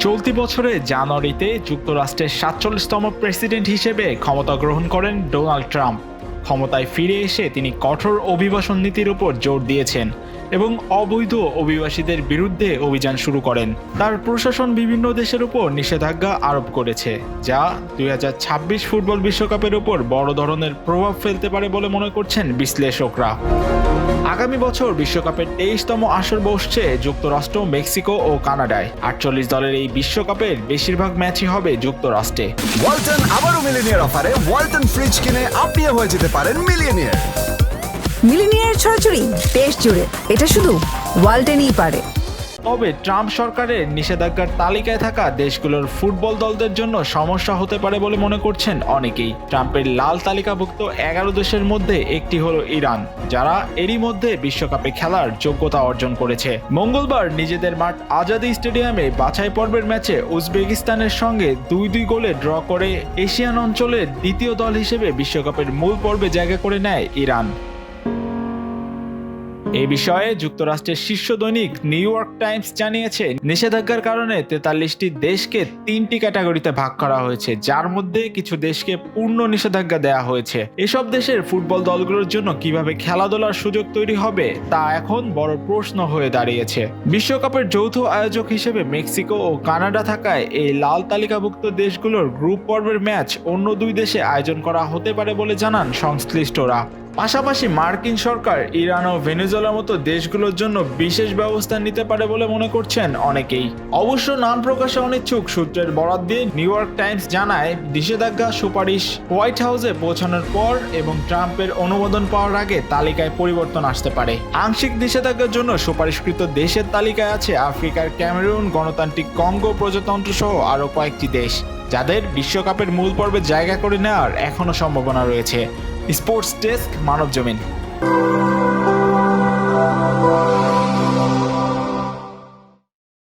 চলতি বছরের জানুয়ারিতে যুক্তরাষ্ট্রের ৪৭তম প্রেসিডেন্ট হিসেবে ক্ষমতা গ্রহণ করেন ডোনাল্ড ট্রাম্প। ক্ষমতায় ফিরে এসে তিনি কঠোর অভিবাসন নীতির উপর জোর দিয়েছেন এবং অবৈধ অভিবাসীদের বিরুদ্ধে অভিযান শুরু করেন। তার প্রশাসন বিভিন্ন দেশের উপর নিষেধাজ্ঞা আরোপ করেছে, যা ২০২৬ ফুটবল বিশ্বকাপের উপর বড় ধরনের প্রভাব ফেলতে পারে বলে মনে করছেন বিশ্লেষকরা। আগামী বছর বিশ্বকাপের ২৩তম আসর বসছে যুক্তরাষ্ট্র, মেক্সিকো ও কানাডায়। ৪৮ দলের এই বিশ্বকাপের বেশিরভাগ ম্যাচই হবে যুক্তরাষ্ট্রে। ওয়ালটন আবারও মিলিনিয়ার অফারে ওয়ালটন ফ্রিজ কিনে আপনিও হয়ে যেতে পারেন মিলিয়নিয়ার। মিলিনিয়ার ছড়াছড়ি দেশ জুড়ে, এটা শুধু ওয়ালটেনই পারে। তবে ট্রাম্প সরকারের নিষেধাজ্ঞার তালিকায় থাকা দেশগুলোর ফুটবল দলদের জন্য সমস্যা হতে পারে বলে মনে করছেন অনেকেই। ট্রাম্পের লাল তালিকাভুক্ত ১১ দেশের মধ্যে একটি হলো ইরান, যারা এরই মধ্যে বিশ্বকাপে খেলার যোগ্যতা অর্জন করেছে। মঙ্গলবার নিজেদের মাঠ আজাদি স্টেডিয়ামে বাছাই পর্বের ম্যাচে উজবেকিস্তানের সঙ্গে ২-২ গোলে ড্র করে এশিয়ান অঞ্চলের দ্বিতীয় দল হিসেবে বিশ্বকাপের মূল পর্বে জায়গা করে নেয় ইরান। এই বিষয়ে যুক্তরাষ্ট্রের শীর্ষ দৈনিক নিউ ইয়র্ক টাইমস জানিয়েছে, নিষেধাজ্ঞার কারণে ৪৩টি দেশকে ৩টি ক্যাটাগরিতে ভাগ করা হয়েছে, যার মধ্যে কিছু দেশকে পূর্ণ নিষেধাজ্ঞা দেওয়া হয়েছে। এসব দেশের ফুটবল দলগুলোর জন্য কিভাবে খেলাধুলার সুযোগ তৈরি হবে তা এখন বড় প্রশ্ন হয়ে দাঁড়িয়েছে। বিশ্বকাপের যৌথ আয়োজক হিসেবে মেক্সিকো ও কানাডা থাকায় এই লাল তালিকাভুক্ত দেশগুলোর গ্রুপ পর্বের ম্যাচ অন্য দুই দেশে আয়োজন করা হতে পারে বলে জানান সংশ্লিষ্টরা। পাশাপাশি মার্কিন সরকার ইরান ও ভেনেজুয়েলার মতো দেশগুলোর জন্য বিশেষ ব্যবস্থা নিতে পারে বলে মনে করছেন অনেকেই। অবশ্য নাম প্রকাশে অনিচ্ছুক সূত্রের বরাত দিয়ে নিউ ইয়র্ক টাইমস জানায়, নিষেধাজ্ঞা সুপারিশ হোয়াইট হাউসে পৌঁছানোর পর এবং ট্রাম্পের অনুমোদন পাওয়ার আগে তালিকায় পরিবর্তন আসতে পারে। আংশিক নিষেধাজ্ঞার জন্য সুপারিশকৃত দেশের তালিকায় আছে আফ্রিকার ক্যামেরুন, গণতান্ত্রিক কঙ্গো প্রজাতন্ত্র সহ আরও কয়েকটি দেশ, যাদের বিশ্বকাপের মূল পর্বে জায়গা করে নেওয়ার এখনও সম্ভাবনা রয়েছে। Sports desk, Manabzamin.